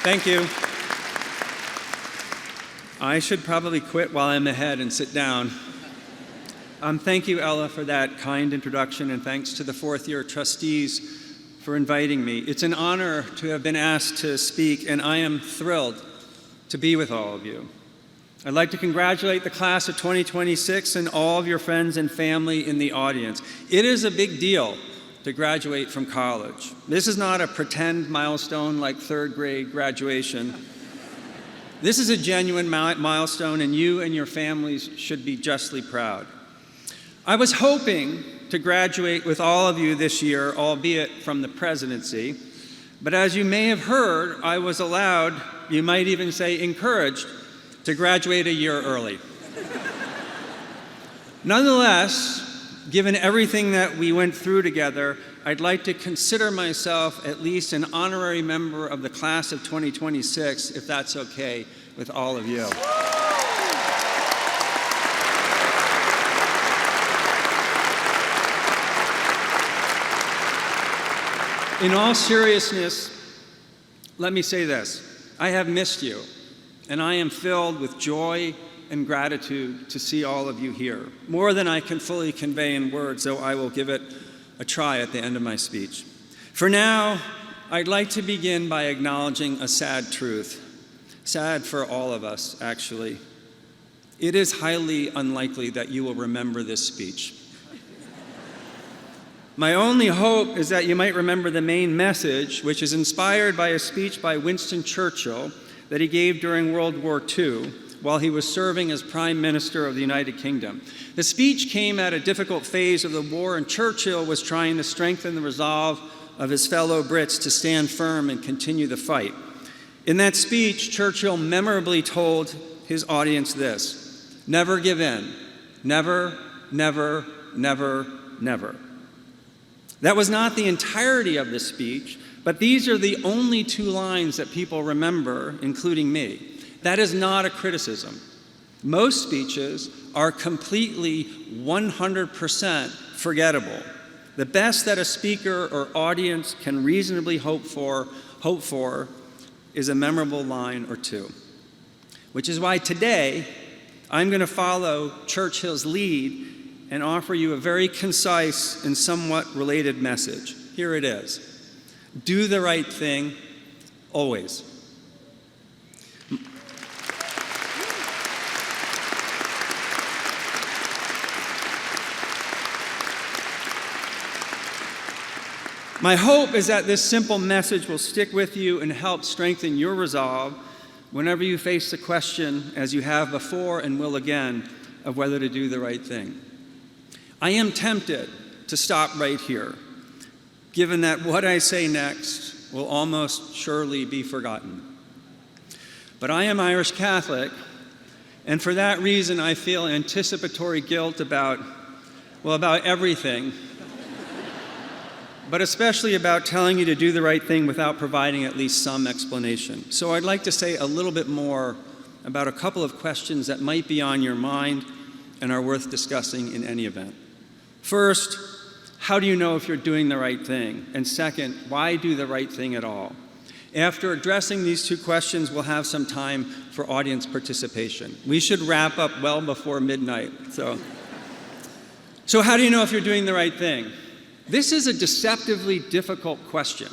Thank you. I should probably quit while I'm ahead and sit down. Thank you, Ella, for that kind introduction, and thanks to the fourth-year trustees for inviting me. It's an honor to have been asked to speak, and I am thrilled to be with all of you. I'd like to congratulate the class of 2026 and all of your friends and family in the audience. It is a big deal to graduate from college. This is not a pretend milestone like third grade graduation. This is a genuine milestone, and you and your families should be justly proud. I was hoping to graduate with all of you this year, albeit from the presidency, but as you may have heard, I was allowed, you might even say encouraged, to graduate a year early. Nonetheless, given everything that we went through together, I'd like to consider myself at least an honorary member of the class of 2026, if that's okay with all of you. In all seriousness, let me say this. I have missed you, and I am filled with joy and gratitude to see all of you here, more than I can fully convey in words, though I will give it a try at the end of my speech. For now, I'd like to begin by acknowledging a sad truth. Sad for all of us, actually. It is highly unlikely that you will remember this speech. My only hope is that you might remember the main message, which is inspired by a speech by Winston Churchill that he gave during World War II while he was serving as Prime Minister of the United Kingdom. The speech came at a difficult phase of the war, and Churchill was trying to strengthen the resolve of his fellow Brits to stand firm and continue the fight. In that speech, Churchill memorably told his audience this: never give in. Never, never, never, never. That was not the entirety of the speech, but these are the only two lines that people remember, including me. That is not a criticism. Most speeches are completely 100% forgettable. The best that a speaker or audience can reasonably hope for is a memorable line or two. Which is why today I'm going to follow Churchill's lead and offer you a very concise and somewhat related message. Here it is. Do the right thing, always. My hope is that this simple message will stick with you and help strengthen your resolve whenever you face the question, as you have before and will again, of whether to do the right thing. I am tempted to stop right here, given that what I say next will almost surely be forgotten. But I am Irish Catholic, and for that reason I feel anticipatory guilt about everything, but especially about telling you to do the right thing without providing at least some explanation. So I'd like to say a little bit more about a couple of questions that might be on your mind and are worth discussing in any event. First, how do you know if you're doing the right thing? And second, why do the right thing at all? After addressing these two questions, we'll have some time for audience participation. We should wrap up well before midnight. So how do you know if you're doing the right thing? This is a deceptively difficult question.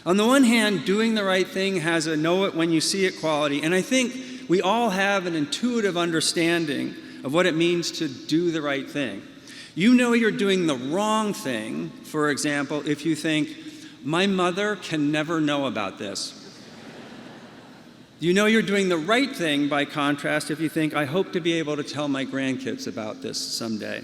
On the one hand, doing the right thing has a know-it-when-you-see-it quality, and I think we all have an intuitive understanding of what it means to do the right thing. You know you're doing the wrong thing, for example, if you think, my mother can never know about this. You know you're doing the right thing, by contrast, if you think, I hope to be able to tell my grandkids about this someday.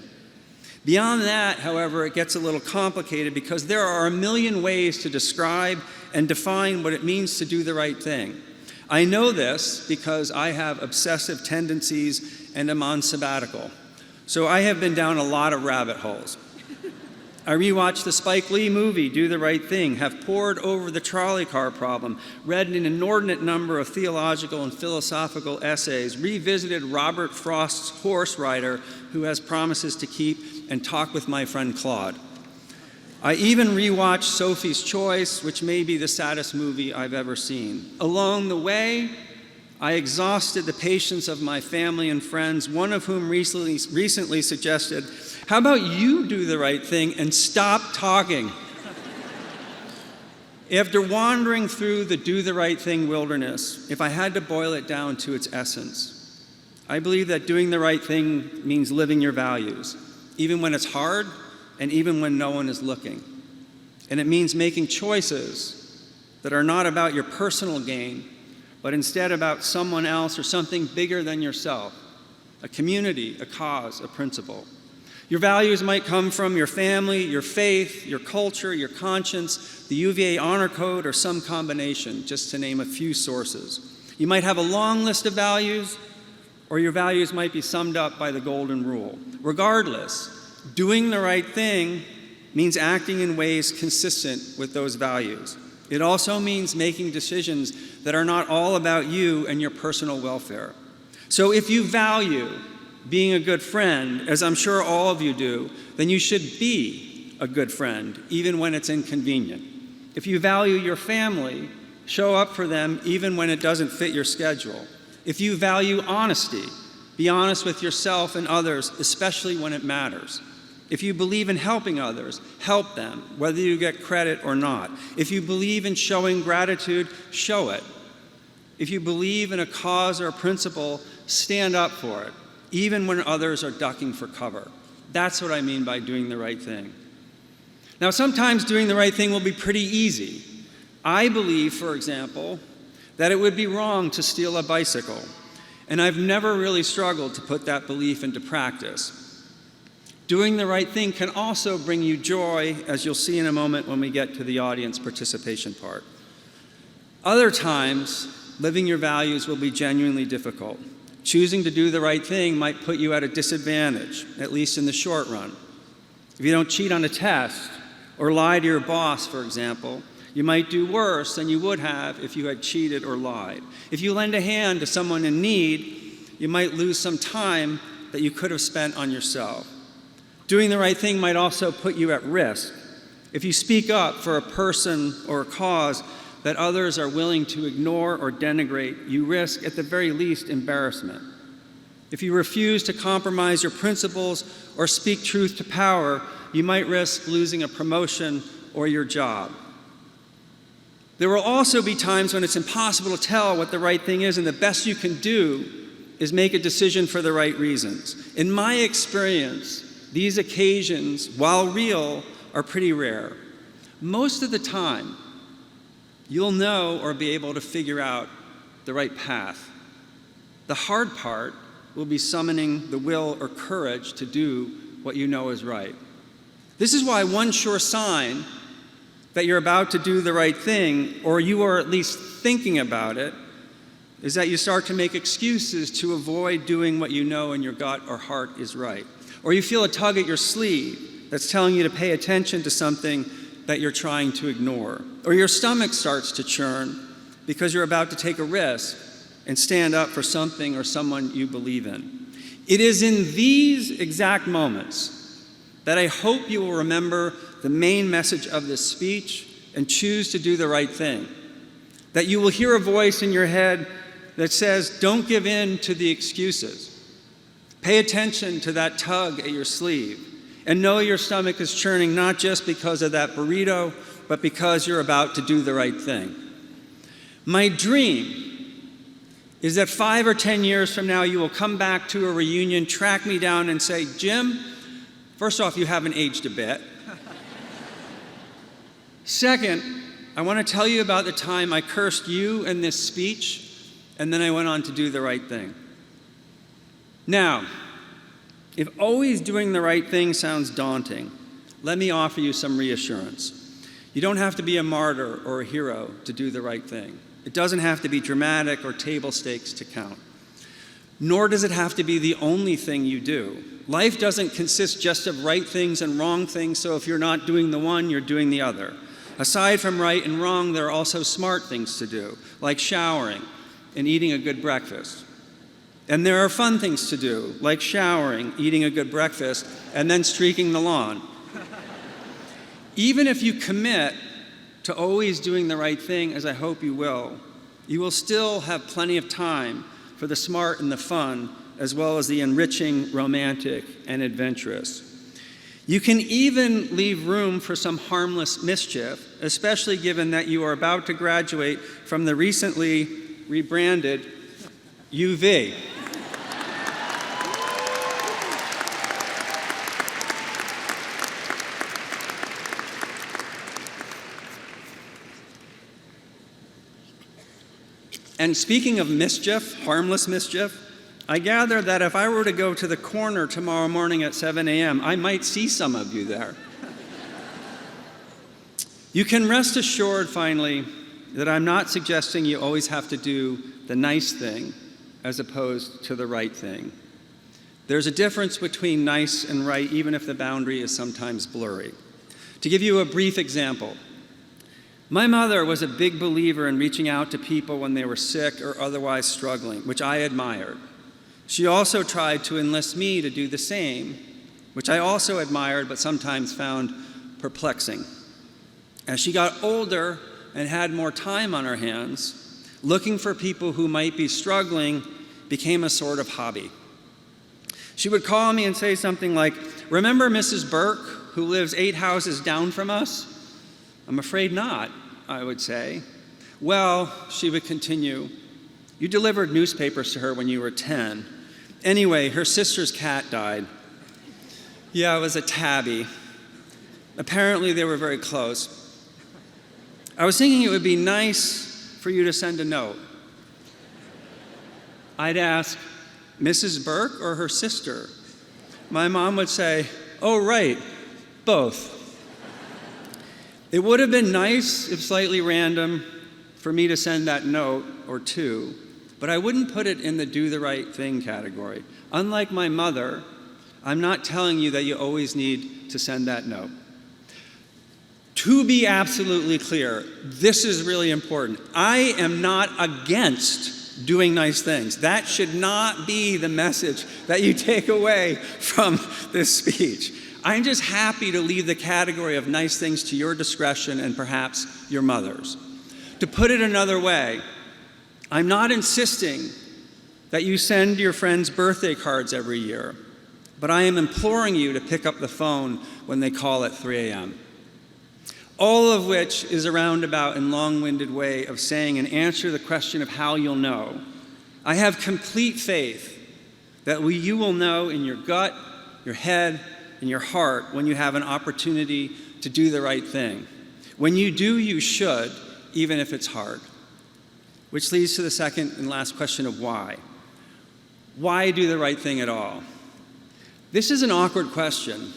Beyond that, however, it gets a little complicated because there are a million ways to describe and define what it means to do the right thing. I know this because I have obsessive tendencies and am on sabbatical. So I have been down a lot of rabbit holes. I rewatched the Spike Lee movie, Do the Right Thing, have pored over the trolley car problem, read an inordinate number of theological and philosophical essays, revisited Robert Frost's Horse Rider, Who Has Promises to Keep, and talked with my friend Claude. I even rewatched Sophie's Choice, which may be the saddest movie I've ever seen. Along the way, I exhausted the patience of my family and friends, one of whom recently suggested, "How about you do the right thing and stop talking?" After wandering through the do the right thing wilderness, if I had to boil it down to its essence, I believe that doing the right thing means living your values, even when it's hard and even when no one is looking. And it means making choices that are not about your personal gain, but instead about someone else or something bigger than yourself, a community, a cause, a principle. Your values might come from your family, your faith, your culture, your conscience, the UVA honor code, or some combination, just to name a few sources. You might have a long list of values, or your values might be summed up by the golden rule. Regardless, doing the right thing means acting in ways consistent with those values. It also means making decisions that are not all about you and your personal welfare. So if you value being a good friend, as I'm sure all of you do, then you should be a good friend, even when it's inconvenient. If you value your family, show up for them even when it doesn't fit your schedule. If you value honesty, be honest with yourself and others, especially when it matters. If you believe in helping others, help them, whether you get credit or not. If you believe in showing gratitude, show it. If you believe in a cause or a principle, stand up for it, even when others are ducking for cover. That's what I mean by doing the right thing. Now, sometimes doing the right thing will be pretty easy. I believe, for example, that it would be wrong to steal a bicycle, and I've never really struggled to put that belief into practice. Doing the right thing can also bring you joy, as you'll see in a moment when we get to the audience participation part. Other times, living your values will be genuinely difficult. Choosing to do the right thing might put you at a disadvantage, at least in the short run. If you don't cheat on a test or lie to your boss, for example, you might do worse than you would have if you had cheated or lied. If you lend a hand to someone in need, you might lose some time that you could have spent on yourself. Doing the right thing might also put you at risk. If you speak up for a person or a cause that others are willing to ignore or denigrate, you risk, at the very least, embarrassment. If you refuse to compromise your principles or speak truth to power, you might risk losing a promotion or your job. There will also be times when it's impossible to tell what the right thing is, and the best you can do is make a decision for the right reasons. In my experience, these occasions, while real, are pretty rare. Most of the time, you'll know or be able to figure out the right path. The hard part will be summoning the will or courage to do what you know is right. This is why one sure sign that you're about to do the right thing, or you are at least thinking about it, is that you start to make excuses to avoid doing what you know in your gut or heart is right. Or you feel a tug at your sleeve that's telling you to pay attention to something that you're trying to ignore. Or your stomach starts to churn because you're about to take a risk and stand up for something or someone you believe in. It is in these exact moments that I hope you will remember the main message of this speech and choose to do the right thing. That you will hear a voice in your head that says, don't give in to the excuses. Pay attention to that tug at your sleeve, and know your stomach is churning not just because of that burrito, but because you're about to do the right thing. My dream is that 5 or 10 years from now, you will come back to a reunion, track me down and say, Jim, first off, you haven't aged a bit. Second, I want to tell you about the time I cursed you in this speech, and then I went on to do the right thing. Now, if always doing the right thing sounds daunting, let me offer you some reassurance. You don't have to be a martyr or a hero to do the right thing. It doesn't have to be dramatic or table stakes to count. Nor does it have to be the only thing you do. Life doesn't consist just of right things and wrong things, so if you're not doing the one, you're doing the other. Aside from right and wrong, there are also smart things to do, like showering and eating a good breakfast. And there are fun things to do, like showering, eating a good breakfast, and then streaking the lawn. Even if you commit to always doing the right thing, as I hope you will still have plenty of time for the smart and the fun, as well as the enriching, romantic, and adventurous. You can even leave room for some harmless mischief, especially given that you are about to graduate from the recently rebranded UVA. And speaking of mischief, harmless mischief, I gather that if I were to go to the corner tomorrow morning at 7 a.m., I might see some of you there. You can rest assured, finally, that I'm not suggesting you always have to do the nice thing as opposed to the right thing. There's a difference between nice and right, even if the boundary is sometimes blurry. To give you a brief example, my mother was a big believer in reaching out to people when they were sick or otherwise struggling, which I admired. She also tried to enlist me to do the same, which I also admired but sometimes found perplexing. As she got older and had more time on her hands, looking for people who might be struggling became a sort of hobby. She would call me and say something like, "Remember Mrs. Burke, who lives 8 houses down from us?" "I'm afraid not," I would say. "Well," she would continue, "you delivered newspapers to her when you were 10. Anyway, her sister's cat died." Yeah, it was a tabby. Apparently they were very close. "I was thinking it would be nice for you to send a note." I'd ask, "Mrs. Burke or her sister?" My mom would say, "Oh, right, both." It would have been nice, if slightly random, for me to send that note or two, but I wouldn't put it in the do the right thing category. Unlike my mother, I'm not telling you that you always need to send that note. To be absolutely clear, this is really important. I am not against doing nice things. That should not be the message that you take away from this speech. I'm just happy to leave the category of nice things to your discretion and perhaps your mother's. To put it another way, I'm not insisting that you send your friends birthday cards every year, but I am imploring you to pick up the phone when they call at 3 a.m. All of which is a roundabout and long-winded way of saying, in answer to the question of how you'll know, I have complete faith that you will know in your gut, your head, and your heart when you have an opportunity to do the right thing. When you do, you should, even if it's hard. Which leads to the second and last question of why. Why do the right thing at all? This is an awkward question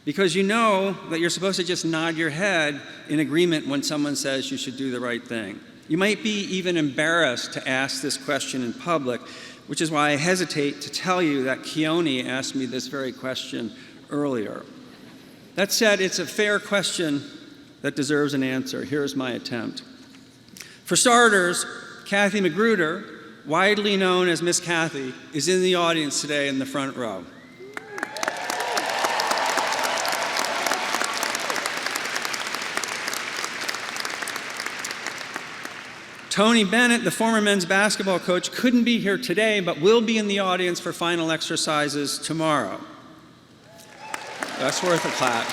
because you know that you're supposed to just nod your head in agreement when someone says you should do the right thing. You might be even embarrassed to ask this question in public, which is why I hesitate to tell you that Keone asked me this very question earlier. That said, it's a fair question that deserves an answer. Here's my attempt. For starters, Kathy Magruder, widely known as Miss Kathy, is in the audience today in the front row. Tony Bennett, the former men's basketball coach, couldn't be here today, but will be in the audience for final exercises tomorrow. That's worth a clap.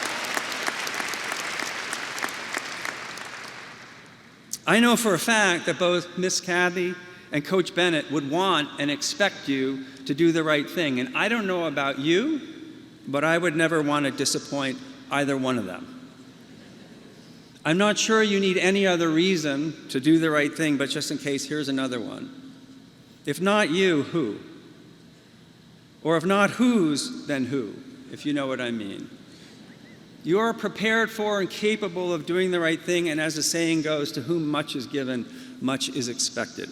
I know for a fact that both Miss Kathy and Coach Bennett would want and expect you to do the right thing. And I don't know about you, but I would never want to disappoint either one of them. I'm not sure you need any other reason to do the right thing, but just in case, here's another one. If not you, who? Or if not whose, then who, if you know what I mean. You are prepared for and capable of doing the right thing, and as the saying goes, to whom much is given, much is expected.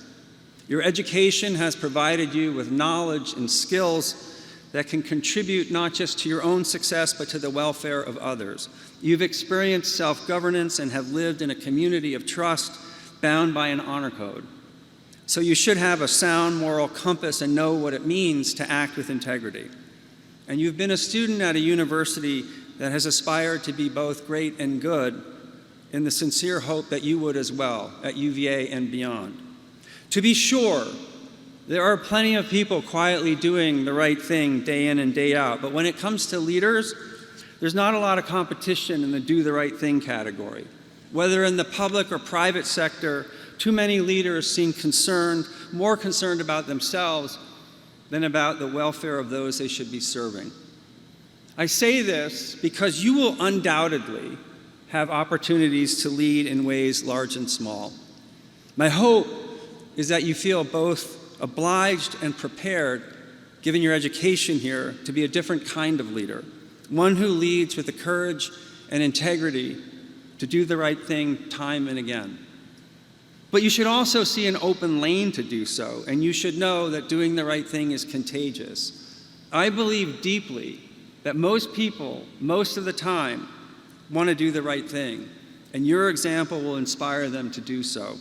Your education has provided you with knowledge and skills that can contribute not just to your own success, but to the welfare of others. You've experienced self-governance and have lived in a community of trust bound by an honor code. So you should have a sound moral compass and know what it means to act with integrity. And you've been a student at a university that has aspired to be both great and good in the sincere hope that you would as well at UVA and beyond. To be sure, there are plenty of people quietly doing the right thing day in and day out, but when it comes to leaders, there's not a lot of competition in the do the right thing category. Whether in the public or private sector, too many leaders seem more concerned about themselves than about the welfare of those they should be serving. I say this because you will undoubtedly have opportunities to lead in ways large and small. My hope is that you feel both obliged and prepared, given your education here, to be a different kind of leader, one who leads with the courage and integrity to do the right thing time and again. But you should also see an open lane to do so, and you should know that doing the right thing is contagious. I believe deeply that most people, most of the time, want to do the right thing, and your example will inspire them to do so.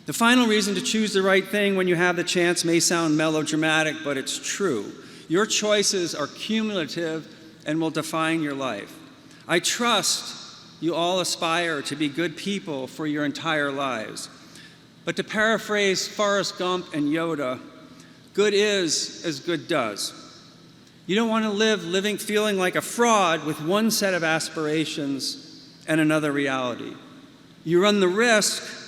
The final reason to choose the right thing when you have the chance may sound melodramatic, but it's true. Your choices are cumulative and will define your life. I trust you all aspire to be good people for your entire lives. But to paraphrase Forrest Gump and Yoda, good is as good does. You don't want to live feeling like a fraud with one set of aspirations and another reality. You run the risk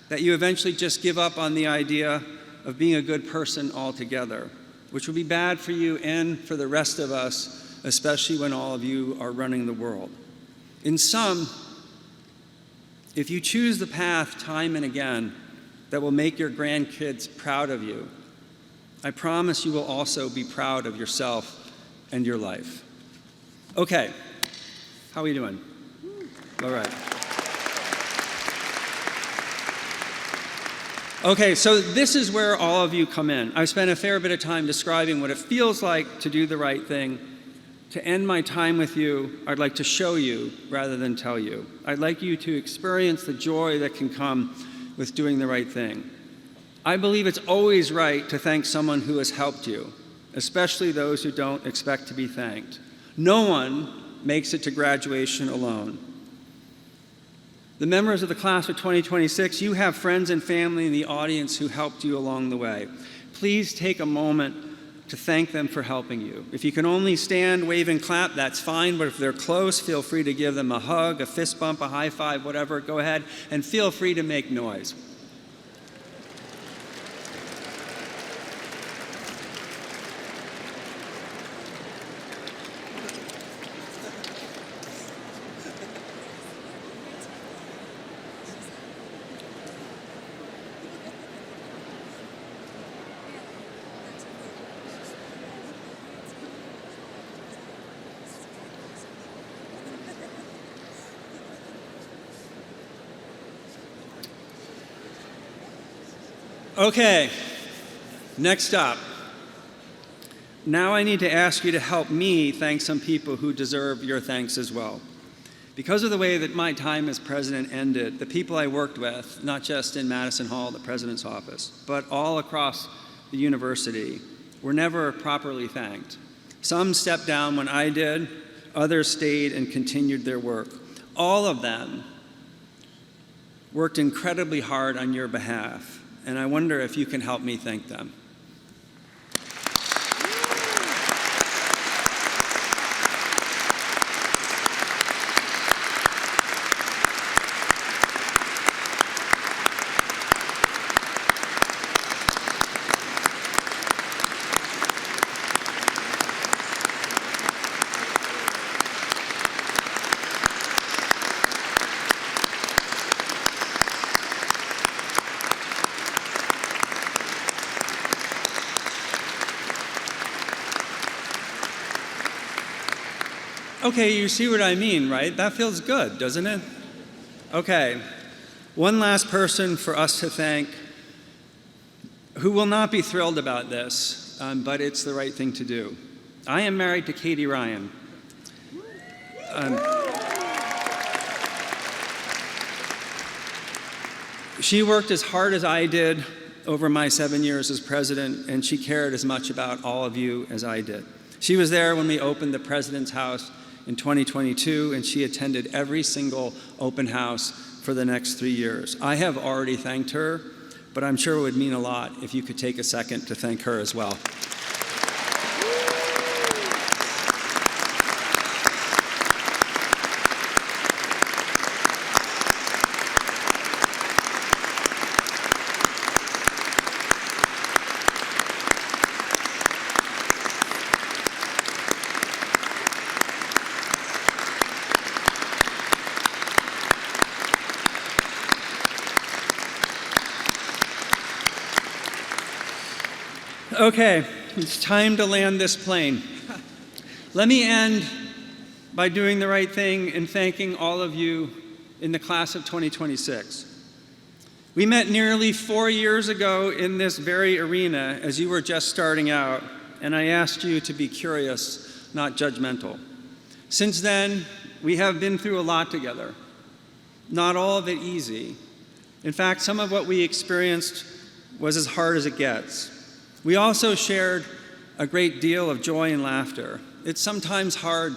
that you eventually just give up on the idea of being a good person altogether, which will be bad for you and for the rest of us, especially when all of you are running the world. In sum, if you choose the path time and again that will make your grandkids proud of you, I promise you will also be proud of yourself and your life. Okay, how are we doing? All right. Okay, so this is where all of you come in. I've spent a fair bit of time describing what it feels like to do the right thing. To end my time with you, I'd like to show you rather than tell you. I'd like you to experience the joy that can come with doing the right thing. I believe it's always right to thank someone who has helped you, especially those who don't expect to be thanked. No one makes it to graduation alone. The members of the class of 2026, you have friends and family in the audience who helped you along the way. Please take a moment to thank them for helping you. If you can only stand, wave, and clap, that's fine, but if they're close, feel free to give them a hug, a fist bump, a high five, whatever. Go ahead and feel free to make noise. Okay, next up. Now I need to ask you to help me thank some people who deserve your thanks as well. Because of the way that my time as president ended, the people I worked with, not just in Madison Hall, the president's office, but all across the university, were never properly thanked. Some stepped down when I did, others stayed and continued their work. All of them worked incredibly hard on your behalf. And I wonder if you can help me thank them. Okay, you see what I mean, right? That feels good, doesn't it? Okay, one last person for us to thank who will not be thrilled about this, but it's the right thing to do. I am married to Katie Ryan. She worked as hard as I did over my 7 years as president, and she cared as much about all of you as I did. She was there when we opened the President's House in 2022, and she attended every single open house for the next 3 years. I have already thanked her, but I'm sure it would mean a lot if you could take a second to thank her as well. Okay, it's time to land this plane. Let me end by doing the right thing and thanking all of you in the class of 2026. We met nearly 4 years ago in this very arena as you were just starting out, and I asked you to be curious, not judgmental. Since then, we have been through a lot together. Not all of it easy. In fact, some of what we experienced was as hard as it gets. We also shared a great deal of joy and laughter. It's sometimes hard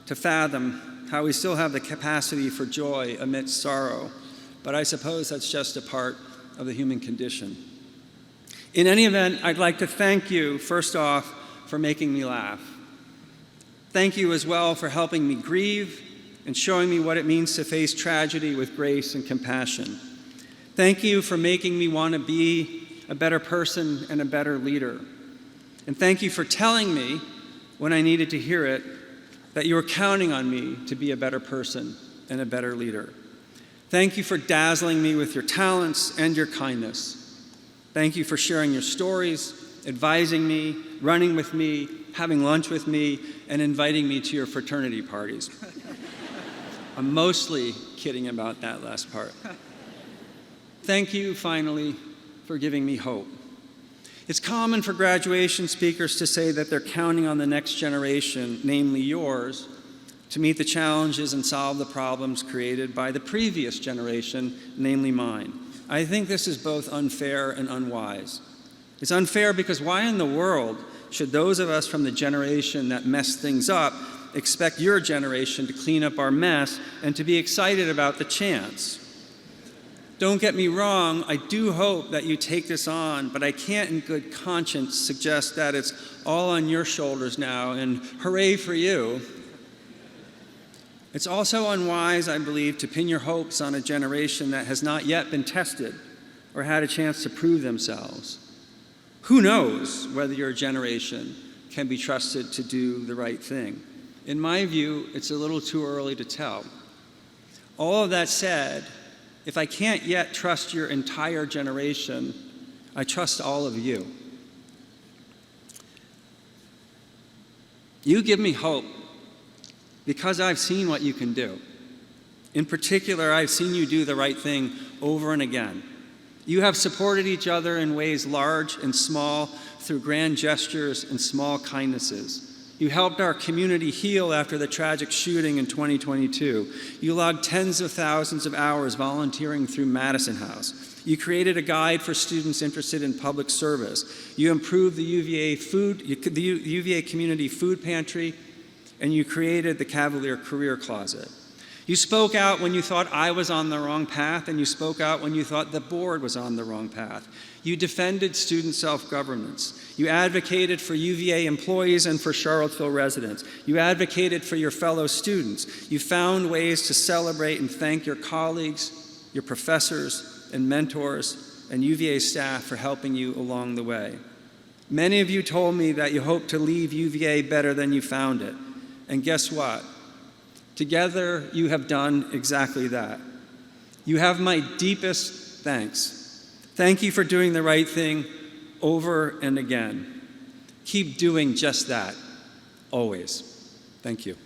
to fathom how we still have the capacity for joy amidst sorrow, but I suppose that's just a part of the human condition. In any event, I'd like to thank you, first off, for making me laugh. Thank you as well for helping me grieve and showing me what it means to face tragedy with grace and compassion. Thank you for making me want to be a better person and a better leader. And thank you for telling me, when I needed to hear it, that you were counting on me to be a better person and a better leader. Thank you for dazzling me with your talents and your kindness. Thank you for sharing your stories, advising me, running with me, having lunch with me, and inviting me to your fraternity parties. I'm mostly kidding about that last part. Thank you, finally, for giving me hope. It's common for graduation speakers to say that they're counting on the next generation, namely yours, to meet the challenges and solve the problems created by the previous generation, namely mine. I think this is both unfair and unwise. It's unfair because why in the world should those of us from the generation that messed things up expect your generation to clean up our mess and to be excited about the chance? Don't get me wrong, I do hope that you take this on, but I can't in good conscience suggest that it's all on your shoulders now and hooray for you. It's also unwise, I believe, to pin your hopes on a generation that has not yet been tested or had a chance to prove themselves. Who knows whether your generation can be trusted to do the right thing? In my view, it's a little too early to tell. All of that said, if I can't yet trust your entire generation, I trust all of you. You give me hope because I've seen what you can do. In particular, I've seen you do the right thing over and again. You have supported each other in ways large and small through grand gestures and small kindnesses. You helped our community heal after the tragic shooting in 2022. You logged tens of thousands of hours volunteering through Madison House. You created a guide for students interested in public service. You improved the UVA Community Food Pantry, and you created the Cavalier Career Closet. You spoke out when you thought I was on the wrong path, and you spoke out when you thought the board was on the wrong path. You defended student self-governance. You advocated for UVA employees and for Charlottesville residents. You advocated for your fellow students. You found ways to celebrate and thank your colleagues, your professors and mentors, and UVA staff for helping you along the way. Many of you told me that you hope to leave UVA better than you found it. And guess what? Together, you have done exactly that. You have my deepest thanks. Thank you for doing the right thing over and again. Keep doing just that, always. Thank you.